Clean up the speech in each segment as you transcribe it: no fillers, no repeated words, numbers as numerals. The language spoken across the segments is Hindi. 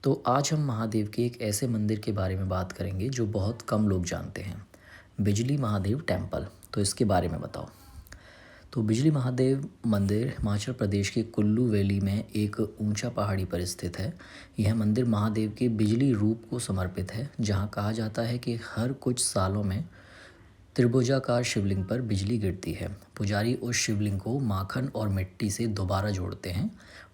तो आज हम महादेव के एक ऐसे मंदिर के बारे में बात करेंगे जो बहुत कम लोग जानते हैं। बिजली महादेव टेम्पल। तो इसके बारे में बताओ। तो बिजली महादेव मंदिर हिमाचल प्रदेश के कुल्लू वैली में एक ऊंचा पहाड़ी पर स्थित है। यह मंदिर महादेव के बिजली रूप को समर्पित है, जहां कहा जाता है कि हर कुछ सालों में त्रिभुजाकार शिवलिंग पर बिजली गिरती है। पुजारी उस शिवलिंग को माखन और मिट्टी से दोबारा जोड़ते हैं।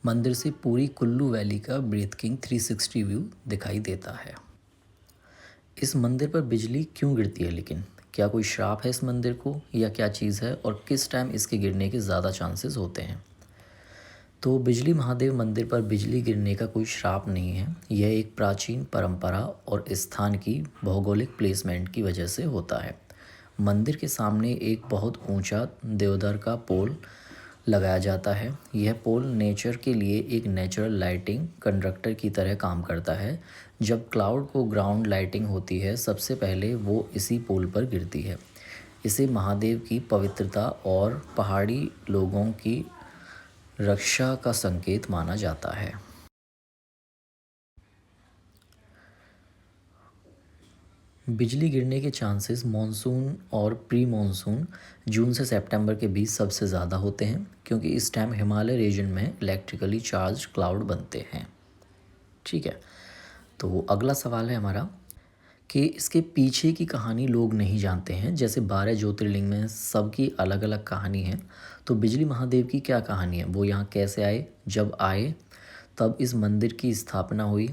मंदिर से पूरी कुल्लू वैली का ब्रीथकिंग 360 व्यू दिखाई देता है। इस मंदिर पर बिजली क्यों गिरती है, लेकिन क्या कोई श्राप है इस मंदिर को, या क्या चीज़ है, और किस टाइम इसके गिरने के ज़्यादा चांसेस होते हैं? तो बिजली महादेव मंदिर पर बिजली गिरने का कोई श्राप नहीं है। यह एक प्राचीन परंपरा और स्थान की भौगोलिक प्लेसमेंट की वजह से होता है। मंदिर के सामने एक बहुत ऊंचा देवदार का पोल लगाया जाता है। यह पोल नेचर के लिए एक नेचुरल लाइटिंग कंडक्टर की तरह काम करता है। जब क्लाउड को ग्राउंड लाइटिंग होती है, सबसे पहले वो इसी पोल पर गिरती है। इसे महादेव की पवित्रता और पहाड़ी लोगों की रक्षा का संकेत माना जाता है। बिजली गिरने के चांसेस मॉनसून और प्री मॉनसून जून से सितंबर के बीच सबसे ज़्यादा होते हैं, क्योंकि इस टाइम हिमालय रीजन में इलेक्ट्रिकली चार्ज क्लाउड बनते हैं। ठीक है, तो अगला सवाल है हमारा कि इसके पीछे की कहानी लोग नहीं जानते हैं। जैसे 12 ज्योतिर्लिंग में सबकी अलग अलग कहानी है, तो बिजली महादेव की क्या कहानी है? वो यहाँ कैसे आए, जब आए तब इस मंदिर की स्थापना हुई,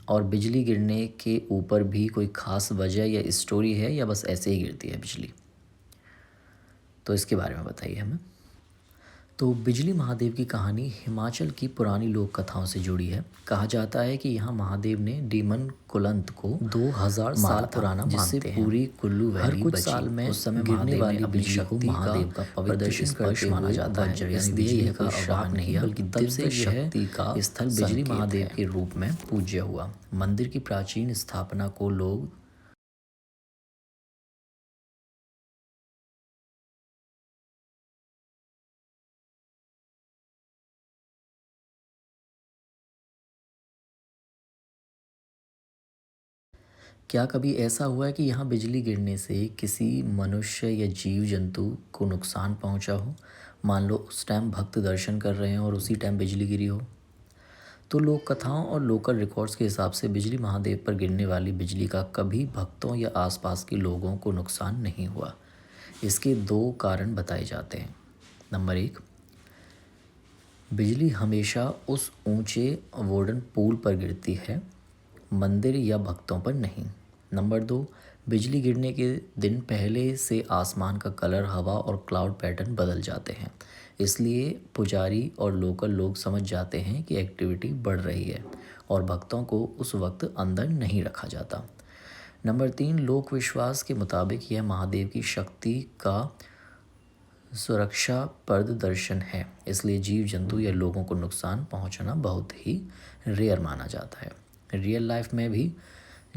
और बिजली गिरने के ऊपर भी कोई ख़ास वजह या स्टोरी है, या बस ऐसे ही गिरती है बिजली? तो इसके बारे में बताइए हमें। तो बिजली महादेव की कहानी हिमाचल की पुरानी लोक कथाओं से जुड़ी है। कहा जाता है कि यहाँ महादेव ने डीमन कुलंत को 2000 साल पुराना जिससे पूरी कुल्लू वैली कुछ साल में उस समय गिरने वाली बिजली को महादेव का पवित्र स्पर्श माना जाता है। इसलिए यह कोई श्राप नहीं, बल्कि तब से शक्ति का स्थल बिजली महादेव के रूप में पूज्य हुआ। मंदिर की प्राचीन स्थापना को लोग क्या कभी ऐसा हुआ है कि यहाँ बिजली गिरने से किसी मनुष्य या जीव जंतु को नुकसान पहुँचा हो? मान लो उस टाइम भक्त दर्शन कर रहे हैं और उसी टाइम बिजली गिरी हो। तो लोक कथाओं और लोकल रिकॉर्ड्स के हिसाब से बिजली महादेव पर गिरने वाली बिजली का कभी भक्तों या आसपास के लोगों को नुकसान नहीं हुआ। इसके दो कारण बताए जाते हैं। नंबर 1, बिजली हमेशा उस ऊंचे वुडन पुल पर गिरती है, मंदिर या भक्तों पर नहीं। नंबर 2, बिजली गिरने के दिन पहले से आसमान का कलर, हवा और क्लाउड पैटर्न बदल जाते हैं, इसलिए पुजारी और लोकल लोग समझ जाते हैं कि एक्टिविटी बढ़ रही है, और भक्तों को उस वक्त अंदर नहीं रखा जाता। नंबर 3, लोक विश्वास के मुताबिक यह महादेव की शक्ति का सुरक्षा प्रदर्शन है, इसलिए जीव जंतु या लोगों को नुकसान पहुंचना बहुत ही रेयर माना जाता है। रियल लाइफ में भी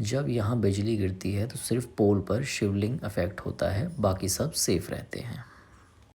जब यहाँ बिजली गिरती है तो सिर्फ पोल पर शिवलिंग अफेक्ट होता है, बाकी सब सेफ रहते हैं।